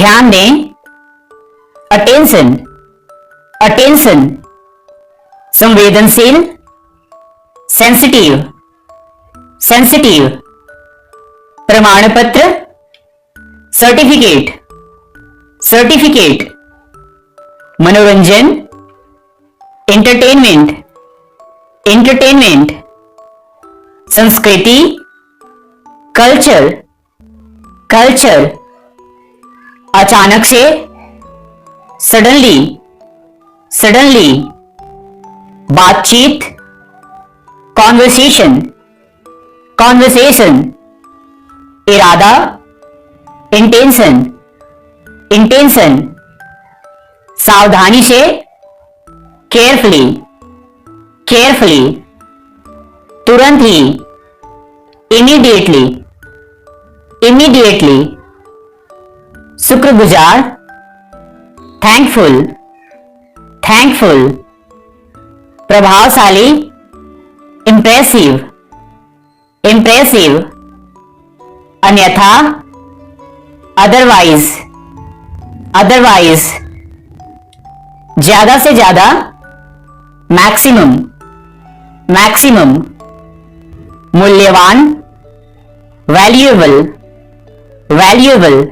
ध्यान दें, attention, attention. संवेदनशील, सेंसिटिव, सेंसिटिव। प्रमाण पत्र, सर्टिफिकेट, सर्टिफिकेट। मनोरंजन, एंटरटेनमेंट, एंटरटेनमेंट। संस्कृति, कल्चर, कल्चर। अचानक से, सडनली, सडनली। बातचीत, कॉन्वर्सेशन, कॉन्वर्सेशन। इरादा, इंटेंशन, इंटेंशन। सावधानी से, केयरफुली, केयरफुली। तुरंत ही, इमीडिएटली, इमीडिएटली। शुक्रगुजार, थैंकफुल, थैंकफुल। प्रभावशाली, इंप्रेसिव, इंप्रेसिव। अन्यथा, अदरवाइज, अदरवाइज। ज्यादा से ज्यादा, मैक्सिमम, मैक्सिमम। मूल्यवान, वैल्यूएबल, वैल्यूएबल।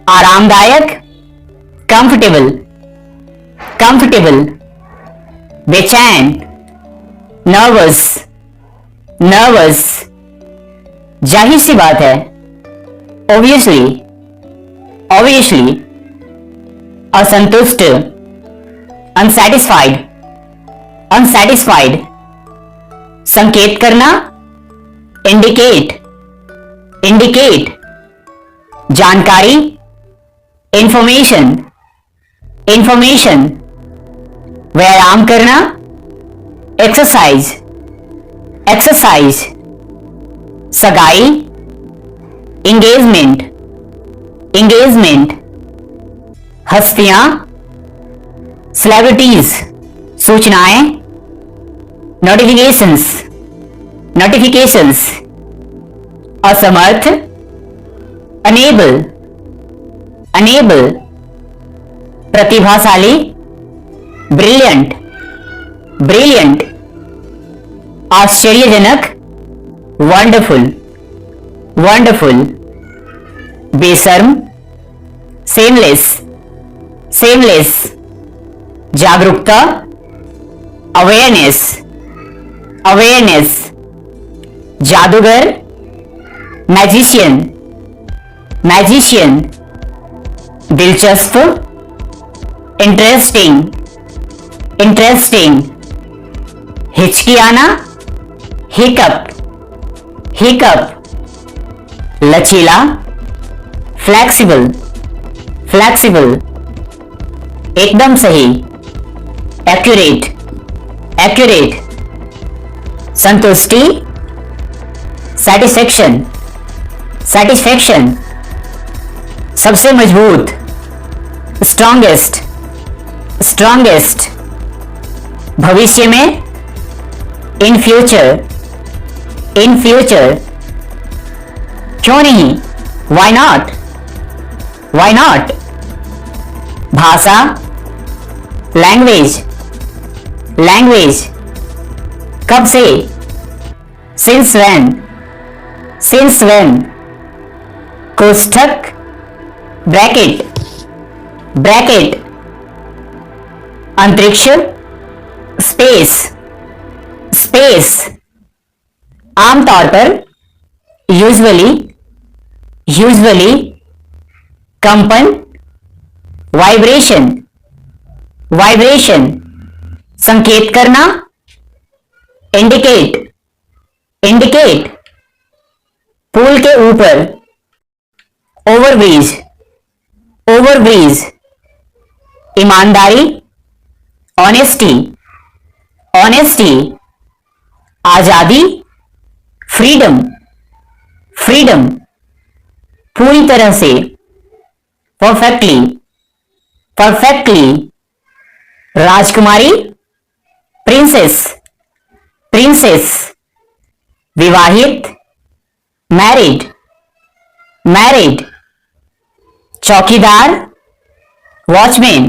आरामदायक, कंफर्टेबल, कंफर्टेबल। बेचैन, नर्वस, नर्वस। जाहिर सी बात है, ऑब्वियसली, ऑब्वियसली। असंतुष्ट, अनसैटिस्फाइड, अनसैटिस्फाइड। संकेत करना, इंडिकेट, इंडिकेट। जानकारी, इंफॉर्मेशन, इंफॉर्मेशन। व्यायाम करना, एक्सरसाइज, एक्सरसाइज। सगाई, इंगेजमेंट, इंगेजमेंट। हस्तियां, सेलिब्रिटीज, सूचनाएं, नोटिफिकेशंस, नोटिफिकेशंस। असमर्थ, अनेबल, अनेबल। प्रतिभाशाली, ब्रिलियंट, ब्रिलियंट। आश्चर्यजनक, वंडरफुल, वंडरफुल। बेशर्म, सेमलेस, सेमलेस। जागरूकता, अवेयरनेस, अवेयरनेस। जादूगर, मैजिशियन, मैजिशियन। दिलचस्प, इंटरेस्टिंग, इंटरेस्टिंग। हिचकियाना, हिकअप, हिकअप। लचीला, फ्लैक्सिबल, फ्लैक्सिबल। एकदम सही, एक्यूरेट, एक्यूरेट। संतुष्टि, सैटिस्फैक्शन, सैटिस्फैक्शन। सबसे मजबूत, स्ट्रॉन्गेस्ट, स्ट्रॉन्गेस्ट। भविष्य में, इन फ्यूचर, इन फ्यूचर। क्यों नहीं, वाई नॉट, वाई नॉट। भाषा, लैंग्वेज, लैंग्वेज। कब से, सिंस व्हेन, सिंस व्हेन। कोष्ठक, ब्रैकेट, ब्रैकेट। अंतरिक्ष, स्पेस, स्पेस। आमतौर पर, यूजुअली, यूजुअली। कंपन, वाइब्रेशन, वाइब्रेशन। संकेत करना, इंडिकेट, इंडिकेट। पुल के ऊपर, ओवरब्रिज, ओवरब्रिज। ईमानदारी, ऑनेस्टी, ऑनेस्टी। आजादी, फ्रीडम, फ्रीडम। पूरी तरह से, परफेक्टली, परफेक्टली। राजकुमारी, प्रिंसेस, प्रिंसेस। विवाहित, मैरिड, मैरिड। चौकीदार, वॉचमैन,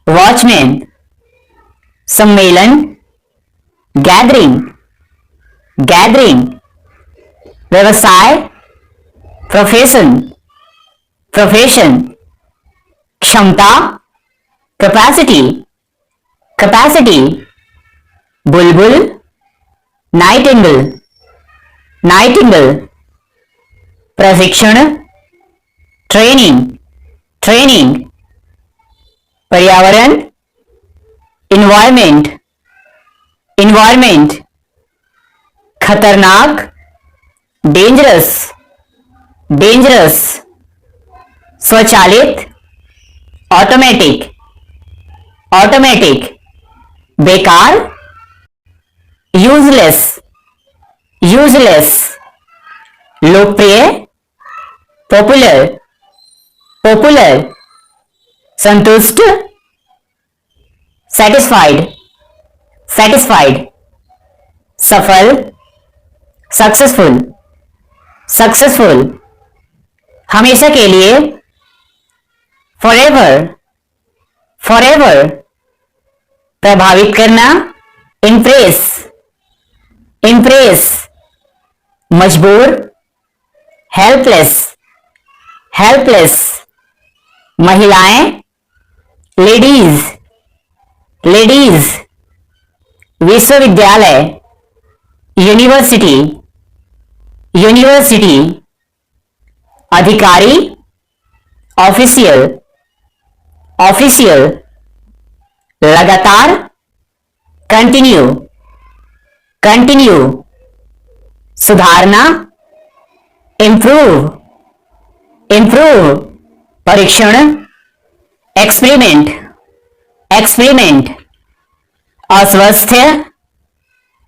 वॉचमैन, सम्मेलन, गैदरिंग, गैदरिंग, व्यवसाय, प्रोफेशन, प्रोफेशन, क्षमता, कैपेसिटी, कैपेसिटी, बुलबुल, नाइटिंगेल, नाइटिंगेल, प्रशिक्षण, ट्रेनिंग, ट्रेनिंग, पर्यावरण, इन्वायरमेंट, इन्वायरमेंट, खतरनाक, डेंजरस, डेंजरस, स्वचालित, ऑटोमेटिक, ऑटोमेटिक, बेकार, यूजलेस, यूजलेस, लोकप्रिय, पॉपुलर, पॉपुलर, संतुष्ट, सेटिस्फाइड, सेटिस्फाइड, सफल, सक्सेसफुल, सक्सेसफुल, हमेशा के लिए, फॉरएवर, फॉरएवर, प्रभावित करना, इम्प्रेस, इम्प्रेस, मजबूर, हेल्पलेस, हेल्पलेस, महिलाएं, लेडीज, लेडीज, विश्वविद्यालय, यूनिवर्सिटी, यूनिवर्सिटी, अधिकारी, ऑफिशियल, ऑफिशियल, लगातार, कंटिन्यू, कंटिन्यू, सुधारना, इंप्रूव, इंप्रूव, परीक्षण, एक्सपेरिमेंट, एक्सपेरिमेंट, अस्वस्थ,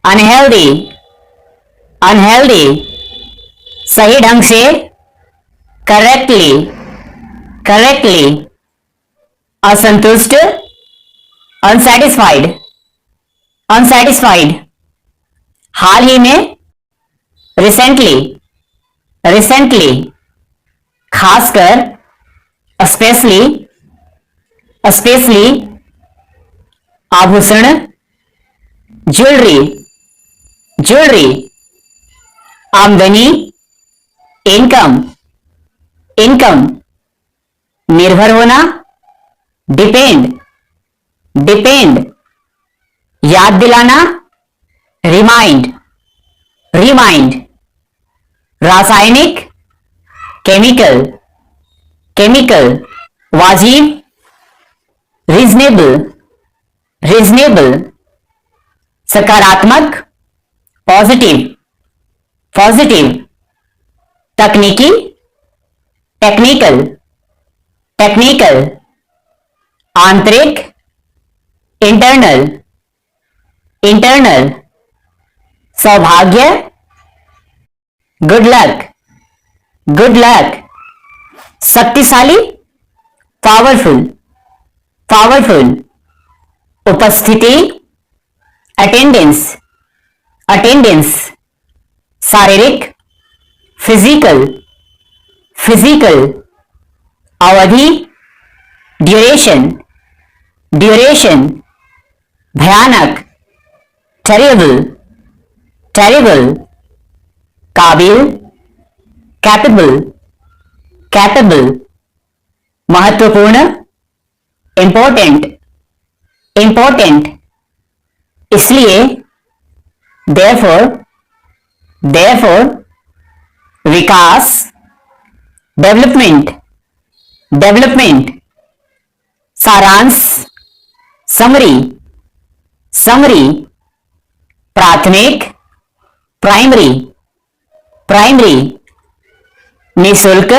अनहेल्दी, अनहेल्दी, सही ढंग से, करेक्टली, करेक्टली, असंतुष्ट, अनसेटिस्फाइड, अनसेटिस्फाइड, हाल ही में, रिसेंटली, रिसेंटली, खासकर, स्पेशली, स्पेशली, आभूषण, ज्वेलरी, ज्वेलरी, आमदनी, इनकम, इनकम, निर्भर होना, डिपेंड, डिपेंड, याद दिलाना, रिमाइंड, रिमाइंड, रासायनिक, केमिकल, केमिकल, वाजिब, रीजनेबल, रीजनेबल, सकारात्मक, पॉजिटिव, पॉजिटिव, तकनीकी, टेक्निकल, टेक्निकल, आंतरिक, इंटरनल, इंटरनल, सौभाग्य, गुड लक, गुड लक, शक्तिशाली, पावरफुल, पावरफुल, उपस्थिति, अटेंडेंस, अटेंडेंस, शारीरिक, फिजिकल, फिजिकल, अवधि, ड्यूरेशन, ड्यूरेशन, भयानक, टेरिबल, टेरिबल, काबिल, कैपेबल, कैपेबल, महत्वपूर्ण, इंपॉर्टेंट, इंपॉर्टेंट, इसलिए, therefore, therefore, विकास, डेवलपमेंट, डेवलपमेंट, सारांश, समरी, समरी, प्राथमिक, प्राइमरी, प्राइमरी, निःशुल्क,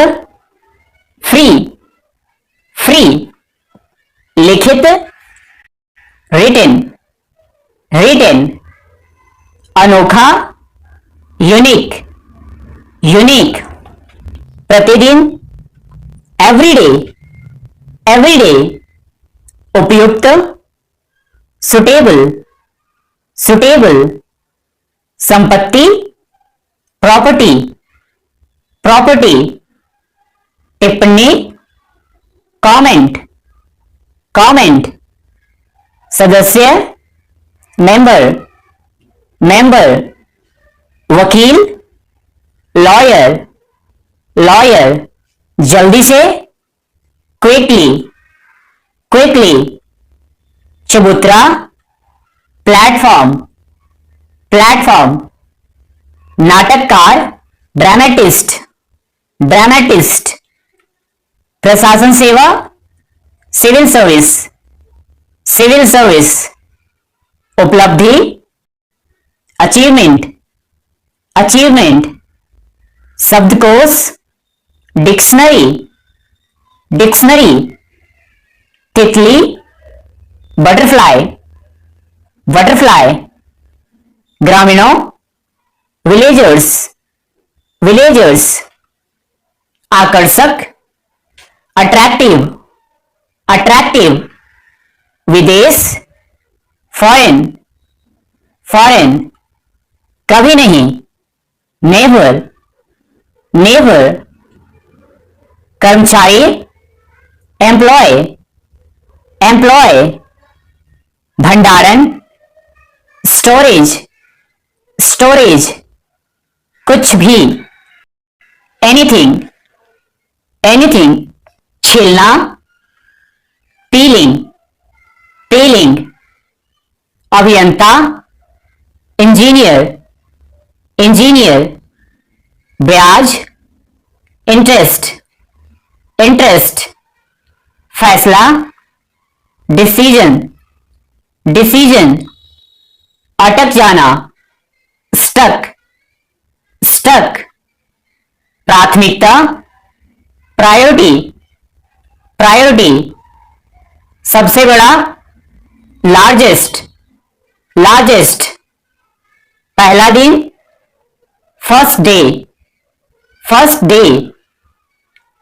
फ्री, फ्री, लिखित, रिटन, रिटन, अनोखा, यूनिक, यूनिक, प्रतिदिन, एवरीडे, एवरीडे, उपयुक्त, सुटेबल, सुटेबल, संपत्ति, प्रॉपर्टी, प्रॉपर्टी, टिप्पणी, कमेंट, कमेंट। सदस्य, मेंबर, मेंबर। वकील, लॉयर, लॉयर। जल्दी से, क्विकली, क्विकली। चबूतरा, प्लेटफॉर्म, प्लेटफॉर्म। नाटककार, ड्रामेटिस्ट, ड्रामेटिस्ट। प्रशासन सेवा, सिविल सर्विस, सिविल सर्विस। उपलब्धि, अचीवमेंट, अचीवमेंट। शब्दकोश, डिक्शनरी, डिक्शनरी। तितली, बटरफ्लाई, बटरफ्लाई। ग्रामीणों, विलेजर्स, विलेजर्स। आकर्षक, अट्रैक्टिव, अट्रैक्टिव। विदेश, फॉरेन, फॉरेन। कभी नहीं, नेवर, नेवर। कर्मचारी, एम्प्लॉय, एम्प्लॉय। भंडारण, स्टोरेज, स्टोरेज। कुछ भी, एनीथिंग, एनीथिंग। छीलना, पीलिंग, पीलिंग। अभियंता, इंजीनियर, इंजीनियर। ब्याज, इंटरेस्ट, इंटरेस्ट। फैसला, डिसीजन, डिसीजन। अटक जाना, स्टक, स्टक। प्राथमिकता, प्रायोरिटी, प्रायोरिटी। सबसे बड़ा, लार्जेस्ट, लार्जेस्ट। पहला दिन, फर्स्ट डे, फर्स्ट डे।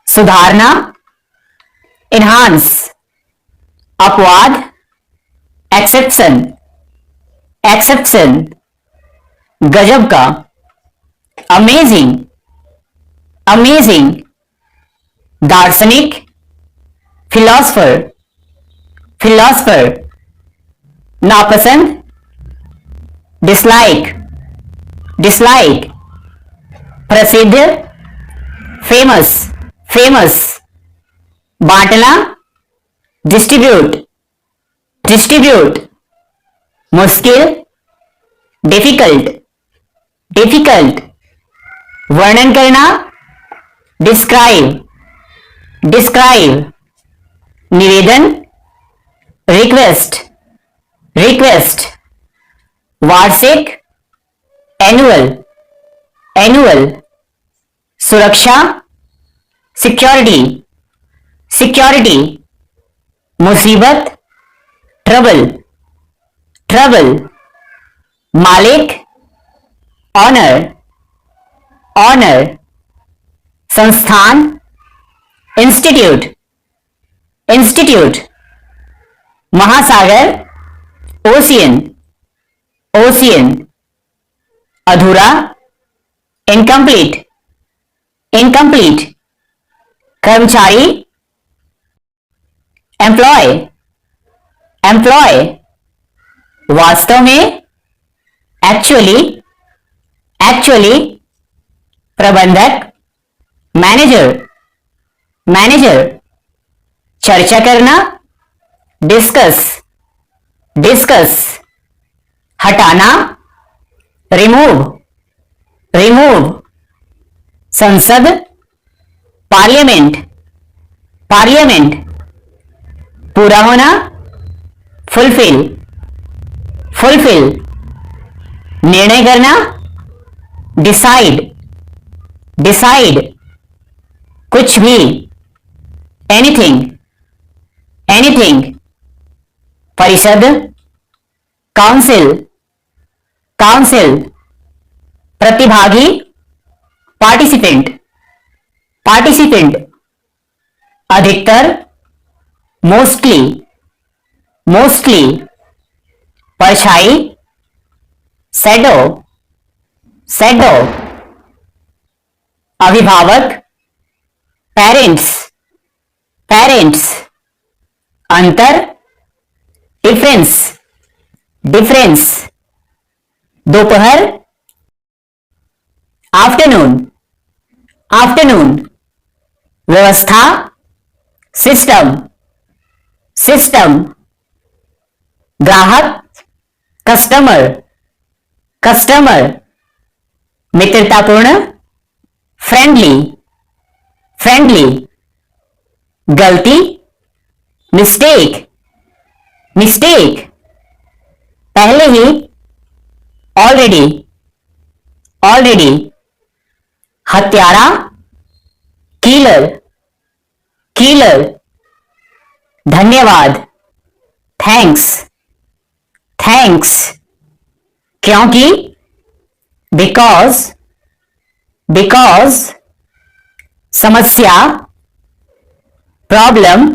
सुधारना, इन्हांस। अपवाद, एक्सेप्शन, एक्सेप्शन। गजब का, अमेजिंग, अमेजिंग। दार्शनिक, फिलॉसफर, फिलॉसफर। नापसंद, डिसलाइक, डिसलाइक। प्रसिद्ध, फेमस, फेमस। बांटना, डिस्ट्रीब्यूट, डिस्ट्रीब्यूट। मुश्किल, डिफिकल्ट, डिफिकल्ट। वर्णन करना, डिस्क्राइब, डिस्क्राइब। निवेदन, रिक्वेस्ट, रिक्वेस्ट। वार्षिक, एनुअल, एनुअल। सुरक्षा, सिक्योरिटी, सिक्योरिटी। मुसीबत, ट्रबल, ट्रबल। मालिक, ऑनर, ऑनर। संस्थान, इंस्टीट्यूट, इंस्टीट्यूट। महासागर, ओशियन, ओशियन। अधूरा, इनकम्प्लीट, इनकम्प्लीट। कर्मचारी, एम्प्लॉय, एम्प्लॉय। वास्तव में, एक्चुअली, एक्चुअली। प्रबंधक, मैनेजर, मैनेजर। चर्चा करना, डिस्कस, डिस्कस। हटाना, रिमूव, रिमूव। संसद, पार्लियामेंट, पार्लियामेंट। पूरा होना, फुलफिल, फुलफिल। निर्णय करना, डिसाइड, डिसाइड। कुछ भी, एनीथिंग, एनीथिंग। परिषद, काउंसिल, काउंसिल। प्रतिभागी, पार्टिसिपेंट, पार्टिसिपेंट। अधिकतर, मोस्टली, मोस्टली। परछाई, शैडो, शैडो। अभिभावक, पेरेंट्स, पेरेंट्स, अंतर, डिफरेंस, डिफरेंस, दोपहर, आफ्टरनून, आफ्टरनून, व्यवस्था, सिस्टम, सिस्टम, ग्राहक, कस्टमर, कस्टमर, मित्रतापूर्ण, फ्रेंडली, फ्रेंडली, गलती, मिस्टेक, मिस्टेक, पहले ही, ऑलरेडी, ऑलरेडी, हत्यारा, किलर, किलर, धन्यवाद, थैंक्स, थैंक्स, क्योंकि, बिकॉज, बिकॉज, समस्या, प्रॉब्लम,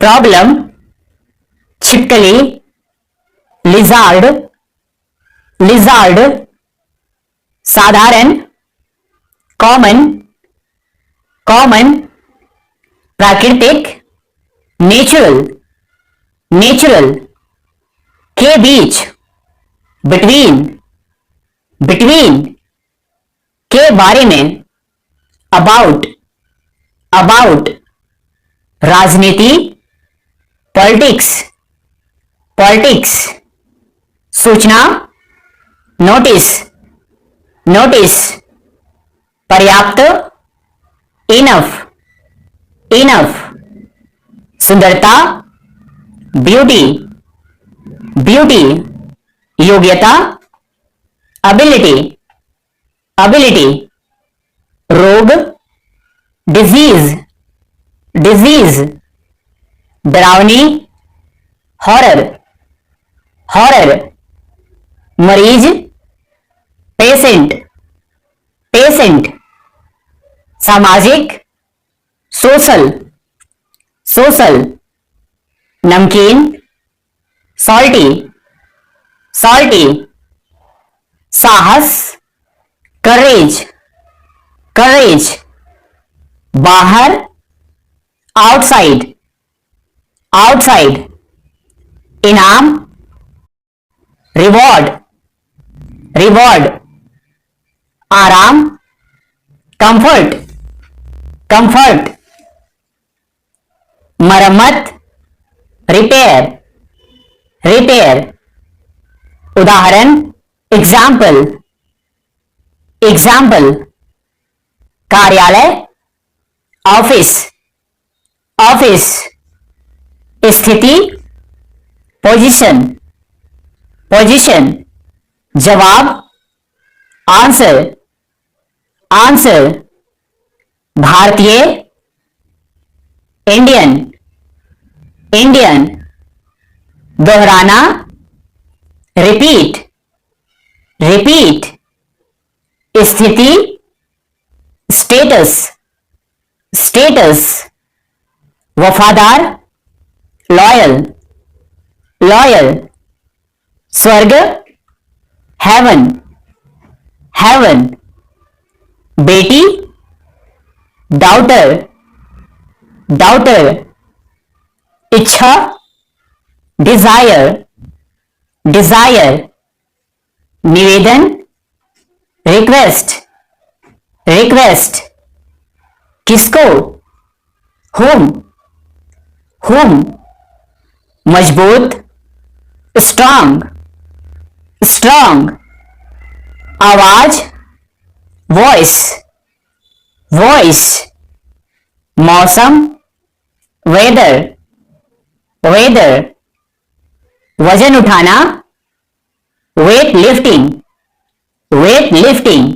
प्रॉब्लम, छिपकली, लिजार्ड, लिजार्ड, साधारण, कॉमन, कॉमन, प्राकृतिक, नेचुरल, नेचुरल, के बीच, बिटवीन, बिटवीन, के बारे में, अबाउट, अबाउट, राजनीति, पॉलिटिक्स, पॉलिटिक्स, सूचना, नोटिस, नोटिस, पर्याप्त, इनफ, इनफ, सुंदरता, ब्यूटी, ब्यूटी, योग्यता, एबिलिटी, एबिलिटी, रोग, डिजीज, डिजीज, डरावनी, हॉरर, हॉरर, मरीज, पेशेंट, पेशेंट, सामाजिक, सोशल, सोशल, नमकीन, सॉल्टी, सॉल्टी, साहस, करेज, करेज, बाहर, आउटसाइड, आउटसाइड, इनाम, रिवॉर्ड, रिवॉर्ड, आराम, कंफर्ट, कंफर्ट, मरम्मत, रिपेयर, रिपेयर, उदाहरण, एग्जाम्पल, एग्जाम्पल, कार्यालय, ऑफिस, ऑफिस, स्थिति, पोजीशन, पोजीशन, जवाब, आंसर, आंसर, भारतीय, इंडियन, इंडियन, दोहराना, रिपीट, रिपीट, स्थिति, स्टेटस, स्टेटस, वफादार, लॉयल, लॉयल, स्वर्ग, हेवन, हेवन, बेटी, डाउटर, डाउटर, इच्छा, डिजायर, डिजायर, निवेदन, रिक्वेस्ट, रिक्वेस्ट, किसको, होम, होम, मजबूत, स्ट्रांग, स्ट्रांग, आवाज, वॉइस, वॉइस, मौसम, वेदर, वेदर, वजन उठाना, वेट लिफ्टिंग, वेट लिफ्टिंग,